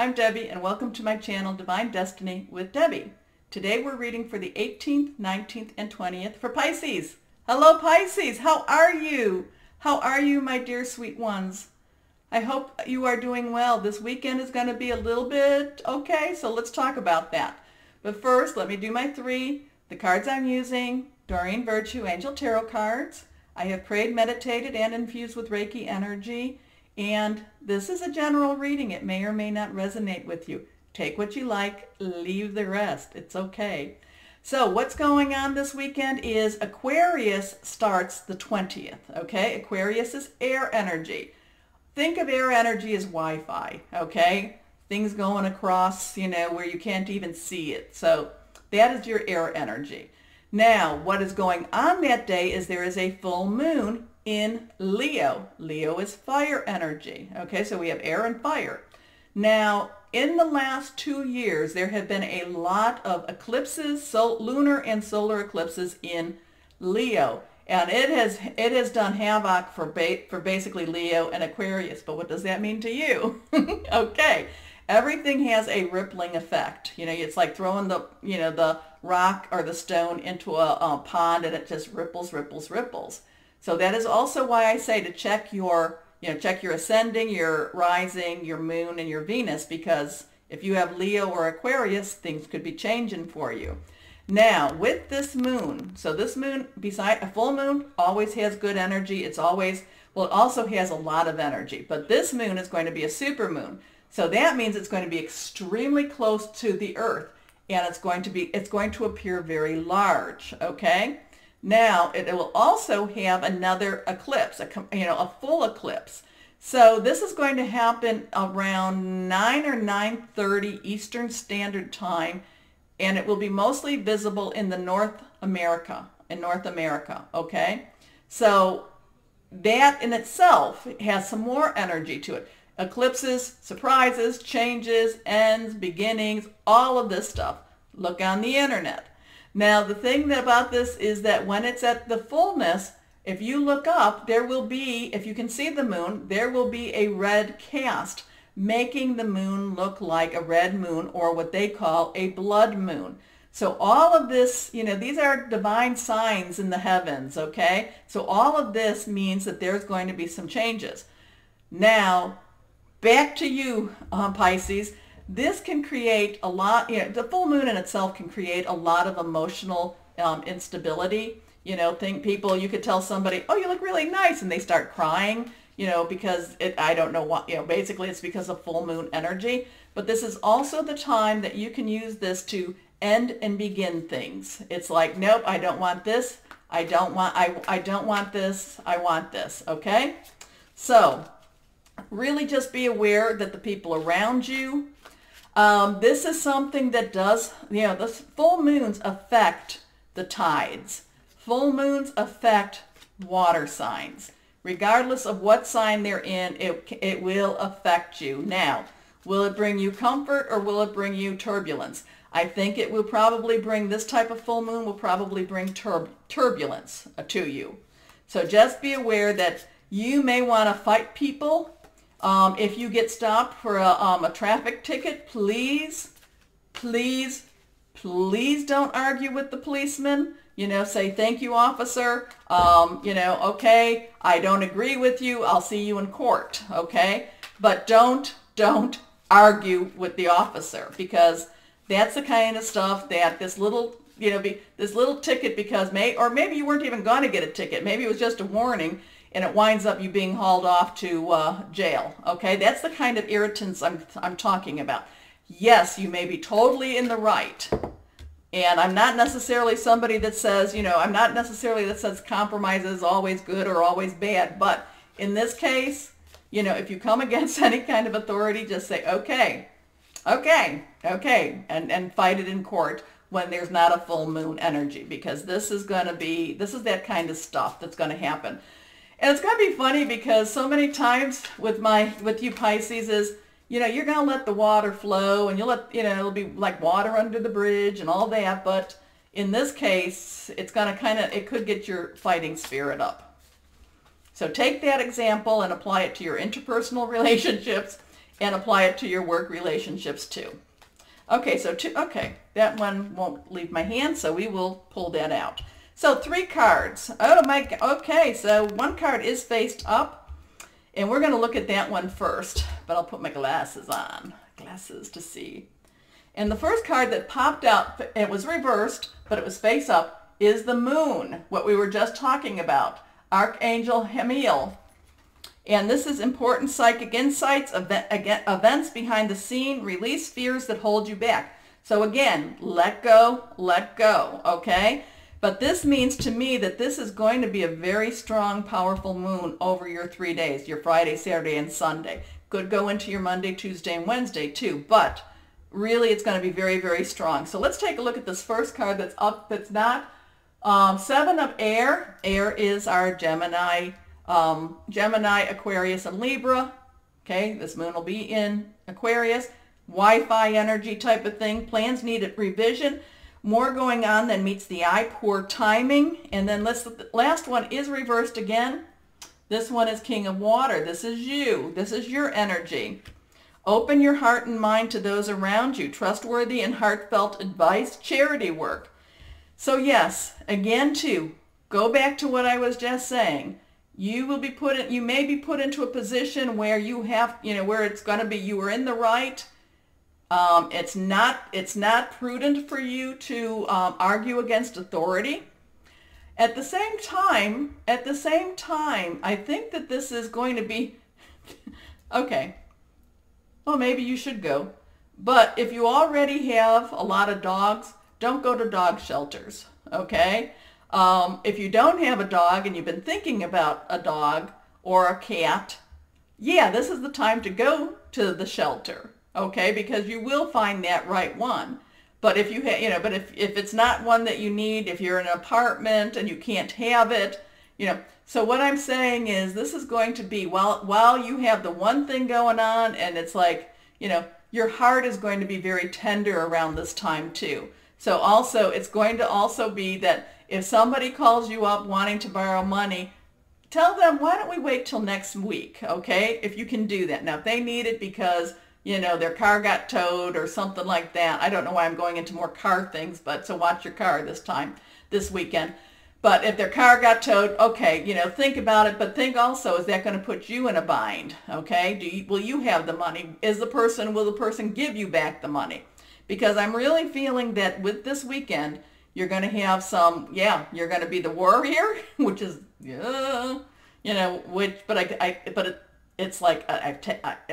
I'm Debbie and welcome to my channel Divine Destiny with Debbie. Today we're reading for the 18th, 19th, and 20th for Pisces. Hello Pisces, how are you? How are you, my dear sweet ones? I hope you are doing well. This weekend is going to be a little bit okay, so let's talk about that. But first, let me do my the cards I'm using: Doreen Virtue Angel Tarot cards. I have prayed, meditated, and infused with Reiki energy. And this is a general reading. It may or may not resonate with you. Take what you like, leave the rest. It's okay. So what's going on this weekend is Aquarius starts the 20th, okay? Aquarius is air energy. Think of air energy as Wi-Fi, okay? Things going across, where you can't even see it. So that is your air energy. Now, what is going on that day is there is a full moon in Leo. Leo is fire energy. Okay, so we have air and fire. Now, in the last 2 years, there have been a lot of eclipses, lunar and solar eclipses in Leo. And it has done havoc for basically Leo and Aquarius. But what does that mean to you? Okay, everything has a rippling effect. It's like throwing the rock or the stone into a pond, and it just ripples, ripples, ripples. So that is also why I say to check your ascending, your rising, your moon, and your Venus, because if you have Leo or Aquarius, things could be changing for you. Now, with this moon, so this moon, beside a full moon, always has good energy. It also has a lot of energy, but this moon is going to be a super moon. So that means it's going to be extremely close to the Earth, and it's going to appear very large, okay? Now, it will also have another eclipse, a full eclipse. So this is going to happen around 9 or 9:30 Eastern Standard Time, and it will be mostly visible in North America, okay? So that in itself has some more energy to it. Eclipses, surprises, changes, ends, beginnings, all of this stuff. Look on the internet. Now, the thing about this is that when it's at the fullness, if you look up, there will be, if you can see the moon, there will be a red cast, making the moon look like a red moon, or what they call a blood moon. So all of this, these are divine signs in the heavens, okay? So all of this means that there's going to be some changes. Now, back to you, Pisces. This can create a lot, the full moon in itself can create a lot of emotional instability. You could tell somebody, oh, you look really nice, and they start crying, because I don't know what, basically it's because of full moon energy. But this is also the time that you can use this to end and begin things. It's like, nope, I don't want this. I don't want this. I want this, okay? So really just be aware that the people around you, this is something that does, the full moons affect the tides. Full moons affect water signs. Regardless of what sign they're in, it will affect you. Now, will it bring you comfort or will it bring you turbulence? I think it will probably bring, this type of full moon will probably bring turbulence to you. So just be aware that you may want to fight people. If you get stopped for a traffic ticket, please, please, please don't argue with the policeman. Say, thank you, officer. Okay, I don't agree with you. I'll see you in court, okay? But don't argue with the officer, because that's the kind of stuff that this little, this little ticket, because maybe you weren't even going to get a ticket. Maybe it was just a warning, and it winds up you being hauled off to jail, okay? That's the kind of irritants I'm talking about. Yes, you may be totally in the right, and I'm not necessarily somebody that says, I'm not necessarily that says compromise is always good or always bad, but in this case, if you come against any kind of authority, just say, okay, and fight it in court when there's not a full moon energy, because this is that kind of stuff that's going to happen. And it's going to be funny because so many times with you Pisces is, you're going to let the water flow, and it'll be like water under the bridge and all that. But in this case, it's going to it could get your fighting spirit up. So take that example and apply it to your interpersonal relationships and apply it to your work relationships too. Okay, so that one won't leave my hand, so we will pull that out. So 3 cards. Oh my, okay, so one card is faced up, and we're going to look at that one first, but I'll put my glasses on, to see. And the first card that popped out, it was reversed, but it was face up, is the moon, what we were just talking about, Archangel Hamiel. And this is important psychic insights, events behind the scene, release fears that hold you back. So again, let go, okay? But this means to me that this is going to be a very strong, powerful moon over your 3 days, your Friday, Saturday, and Sunday. Could go into your Monday, Tuesday, and Wednesday too, but really it's going to be very, very strong. So let's take a look at this first card that's up, that's not. 7 of air. Air is our Gemini, Aquarius, and Libra. Okay, this moon will be in Aquarius. Wi-Fi energy type of thing. Plans need revision. More going on than meets the eye. Poor timing. And then the last one is reversed again. This one is King of Water. This is you. This is your energy. Open your heart and mind to those around you. Trustworthy and heartfelt advice. Charity work. So yes, again too, go back to what I was just saying. You will be you may be put into a position where you have, where it's going to be, you are in the right. It's not prudent for you to argue against authority. At the same time, I think that this is going to be, okay, well, maybe you should go. But if you already have a lot of dogs, don't go to dog shelters, okay? If you don't have a dog and you've been thinking about a dog or a cat, yeah, this is the time to go to the shelter, okay? Because you will find that right one. But if you if it's not one that you need, if you're in an apartment and you can't have it, so what I'm saying is this is going to be, while you have the one thing going on, and it's like, your heart is going to be very tender around this time too. So also, it's going to also be that if somebody calls you up wanting to borrow money, tell them, why don't we wait till next week, okay? If you can do that. Now, if they need it because, their car got towed or something like that, I don't know why I'm going into more car things, but so watch your car this weekend. But if their car got towed, okay, think about it, but think also, is that going to put you in a bind, okay? Will you have the money? Will the person give you back the money? Because I'm really feeling that with this weekend, you're going to have some, you're going to be the warrior, which is, it's like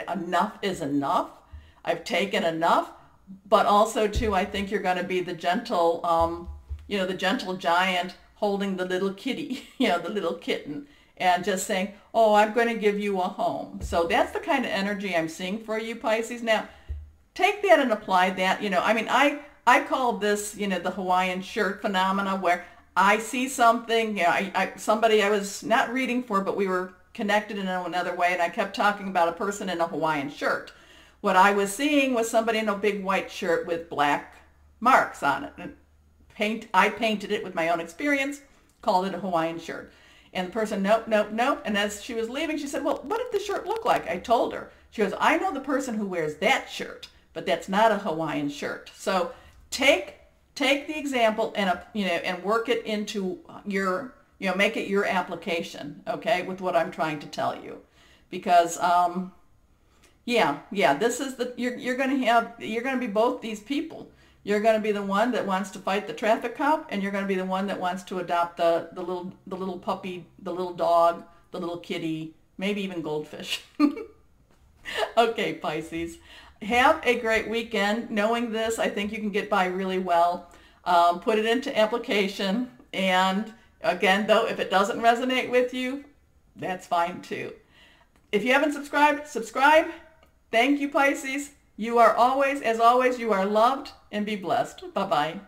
enough is enough. I've taken enough, but also too, I think you're going to be the gentle, the gentle giant holding the little kitty, the little kitten, and just saying, oh, I'm going to give you a home. So that's the kind of energy I'm seeing for you, Pisces. Now, take that and apply that. I call this, the Hawaiian shirt phenomena, where I see something, somebody I was not reading for, but we were connected in another way, and I kept talking about a person in a Hawaiian shirt. What I was seeing was somebody in a big white shirt with black marks on it. And I painted it with my own experience, called it a Hawaiian shirt. And the person, nope. And as she was leaving, she said, well, what did the shirt look like? I told her. She goes, I know the person who wears that shirt, but that's not a Hawaiian shirt. So take the example and and work it into your, make it your application, okay, with what I'm trying to tell you. Because this is you're going to be both these people. You're going to be the one that wants to fight the traffic cop, and you're going to be the one that wants to adopt the little puppy, the little dog, the little kitty, maybe even goldfish. Okay, Pisces. Have a great weekend. Knowing this, I think you can get by really well. Put it into application. And again, though, if it doesn't resonate with you, that's fine too. If you haven't subscribed, subscribe. Thank you, Pisces. You are always, as always, you are loved, and be blessed. Bye-bye.